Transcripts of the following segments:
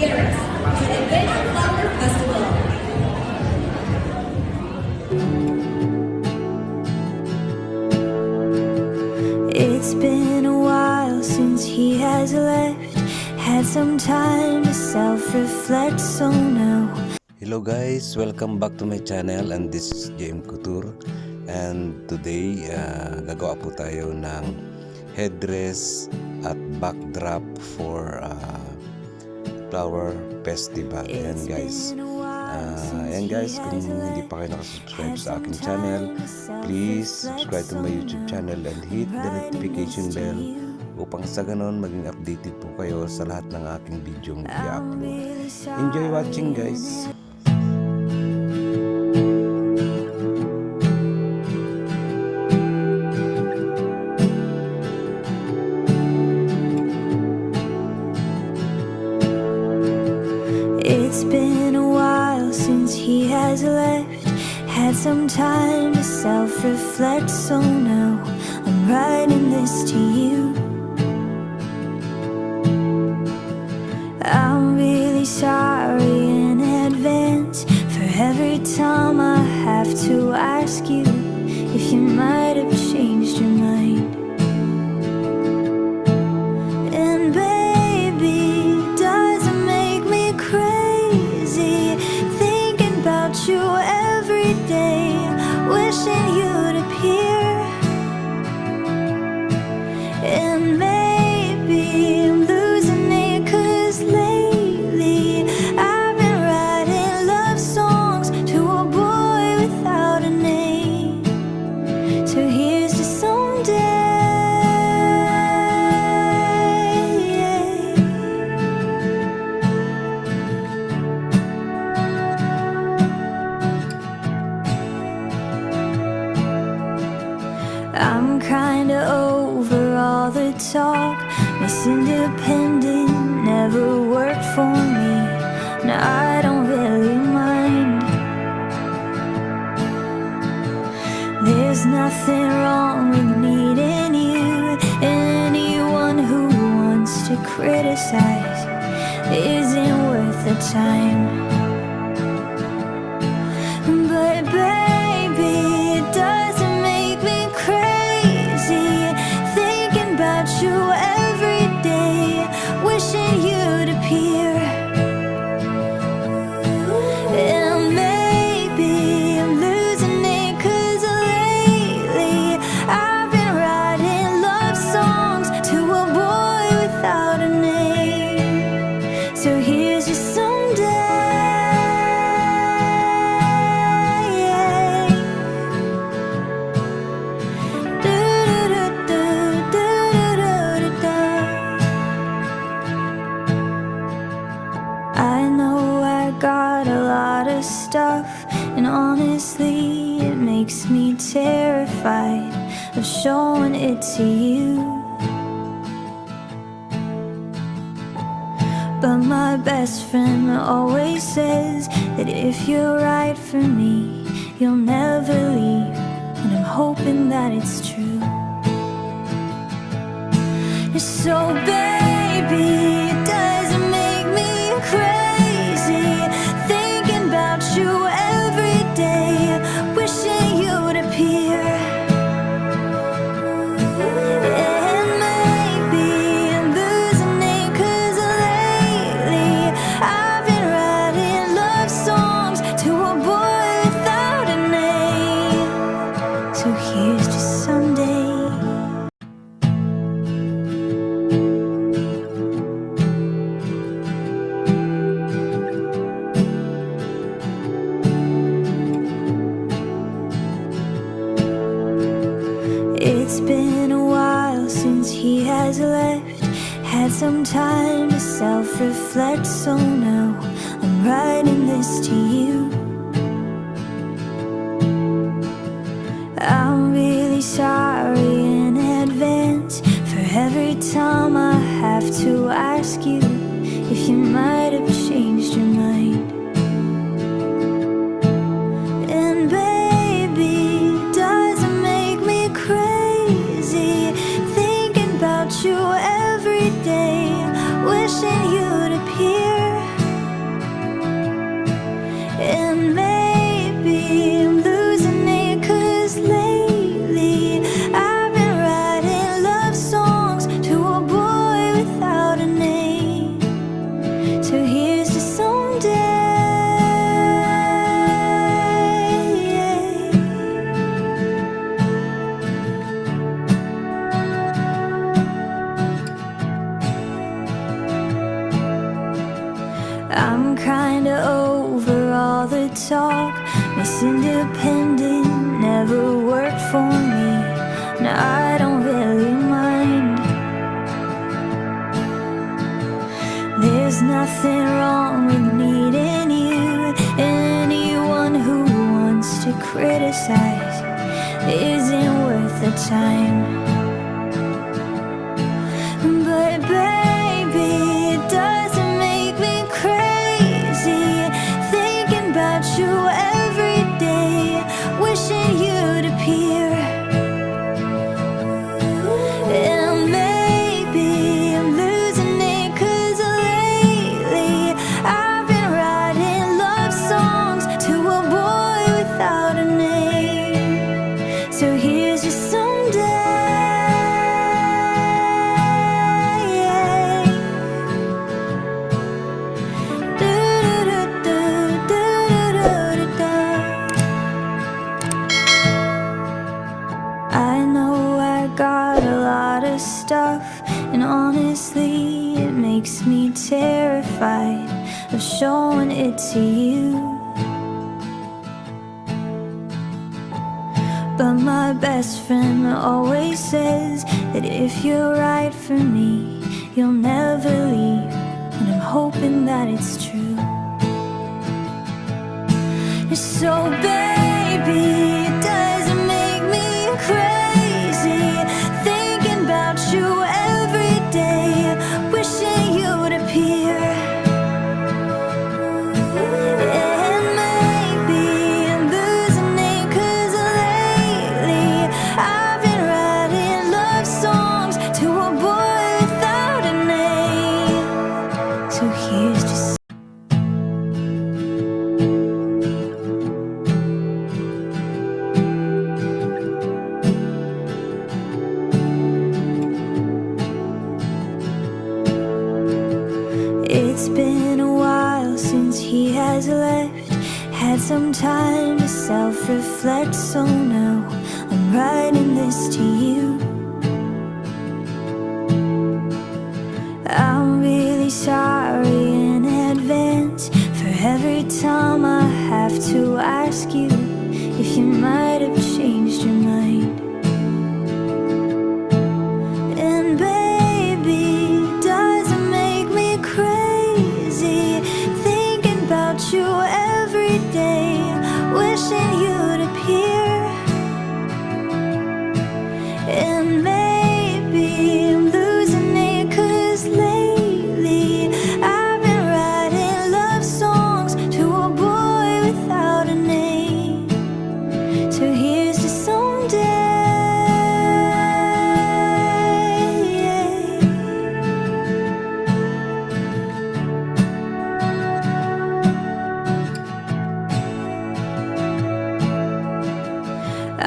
Fieres to the Adventure Flower Festival. It's been a while since he has left. Had some time to self-reflect, so now. Hello guys, welcome back to my channel, and this is Couture. And today gagawa po tayo ng headdress at backdrop for flower festival. Ayan guys, kung hindi pa kayo nakasubscribe sa aking channel, please subscribe to my YouTube channel and hit the notification bell upang sa ganon maging updated po kayo sa lahat ng aking video i-upload. Enjoy watching guys! It's been a while since he has left. Had some time to self-reflect, so now I'm writing this to you. I'm really sorry in advance for every time I have to ask you if you might have changed your mind. And baby, does it make me crazy thinking about you every day, wishing you'd appear. And maybe I'm losing it 'cause lately I've been writing love songs to a boy without a name. So here's to someday. I'm kinda over all the talk. Miss Independent never worked for me. Now I don't really mind. There's nothing wrong with needing you. Anyone who wants to criticize isn't worth the time. But baby, it doesn't make me crazy thinking about you every day, wishing you'd appear. And maybe I'm losing it 'cause lately I've been writing love songs to a boy without a name. So here's your someday. I know I got a lot of stuff, and honestly it makes me terrified of showing it to you. But my best friend always says that if you're right for me, you'll never leave, and I'm hoping that it's true. So baby, it doesn't make me crazy thinking about you every day, wishing you'd appear. And maybe I'm losing it 'cause lately I've been writing love songs to a boy without a name. So here's to someday. It's been a while since he has left. Had some time to self-reflect, so now I'm writing this to you. I'm really sorry in advance for every time I have to ask you if you might have changed your mind. And baby, does it make me crazy thinking about you every day, wishing you'd appear. So here's to someday. I'm kinda over all the talk. Miss Independent never worked for me. Now I don't really mind. There's nothing wrong with needing you. Anyone who wants to criticize isn't worth the time. But baby, it doesn't make me crazy thinking about you every day, wishing you'd appear. And maybe I'm losing it 'cause lately I've been writing love songs to a boy without a name. So here's just someday. I know I got a lot of stuff, and honestly it makes me terrified of showing it to you. But my best friend always says that if you're right for me, you'll never leave, and I'm hoping that it's true. So baby, it doesn't make me crazy thinking about you every day, wishing you'd appear. And maybe I'm losing it 'cause lately I've been writing love songs to a boy without a name. So here's just It's been a while since he has left. Had some time to self-reflect, so now I'm writing this to you. I'm really sorry in advance for every time I have to ask you if you might have changed your mind. And baby, it doesn't make me crazy thinking about you every day, wishing you'd appear. And maybe I'm losing it 'cause lately I've been writing love songs to a boy without a name. So here's to someday.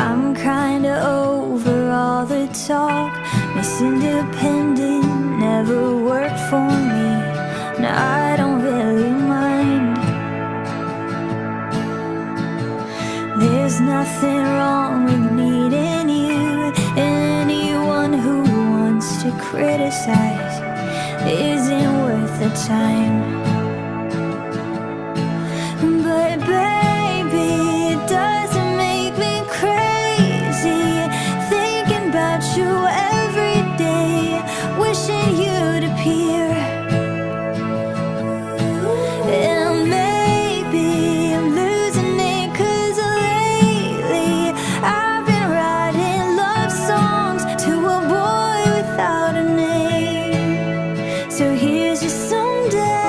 I'm kinda over all the talk. Miss Independent never worked for me. Now I don't really mind. There's nothing wrong with needing you. Anyone who wants to criticize isn't worth the time. But baby, it doesn't make me crazy thinking about you every day, wishing you'd appear. And maybe I'm losing it 'cause lately I've been writing love songs to a boy without a name. So here's just someday.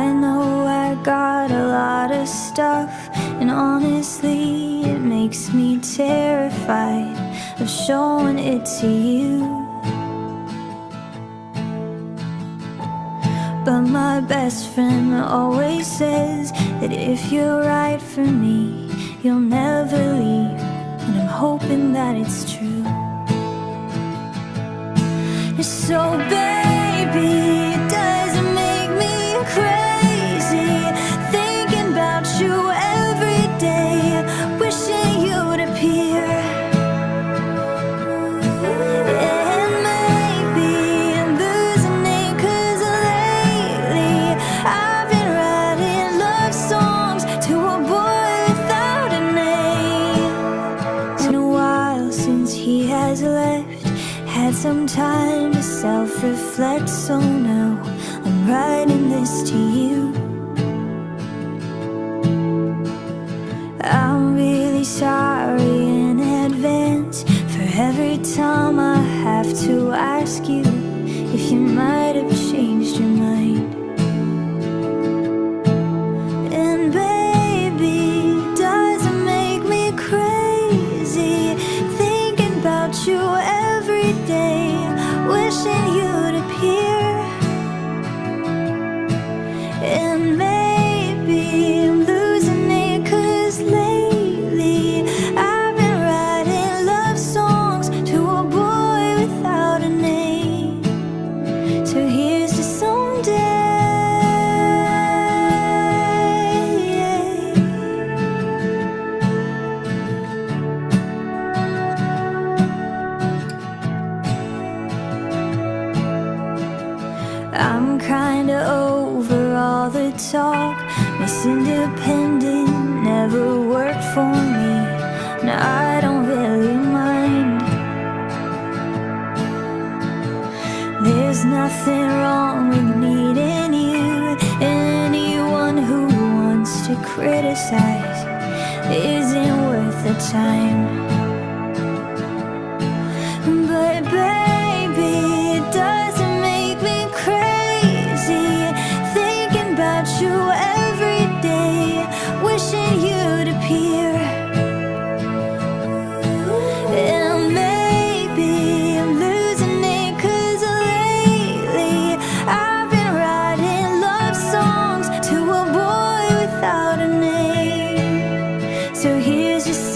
I know I got a lot of stuff, and honestly it makes me terrified of showing it to you. But my best friend always says that if you're right for me, you'll never leave. And I'm hoping that it's true. So baby, it doesn't make me crazy thinking about you every day, wishing you'd appear. And maybe I'm losing it 'cause lately I've been writing love songs to a boy without a name. It's been a while since he has left, had some time to self-reflect, so now I'm writing this to you. I'm really sorry in advance for every time I have to ask you if you might have changed your mind. And baby, it doesn't make me crazy thinking about you every day, wishing you'd appear. And maybe I'm losing it 'cause lately I've been writing love songs to a boy without a name. So here's to someday. I'm kinda over all the talk. Miss Independent never worked for me. Now I don't really mind. There's nothing wrong with needing you. Anyone who wants to criticize isn't worth the time. But baby, it doesn't make me crazy thinking about you every day, wishing you'd appear. And maybe I'm losing it 'cause lately I've been writing love songs to a boy without a name. So here's just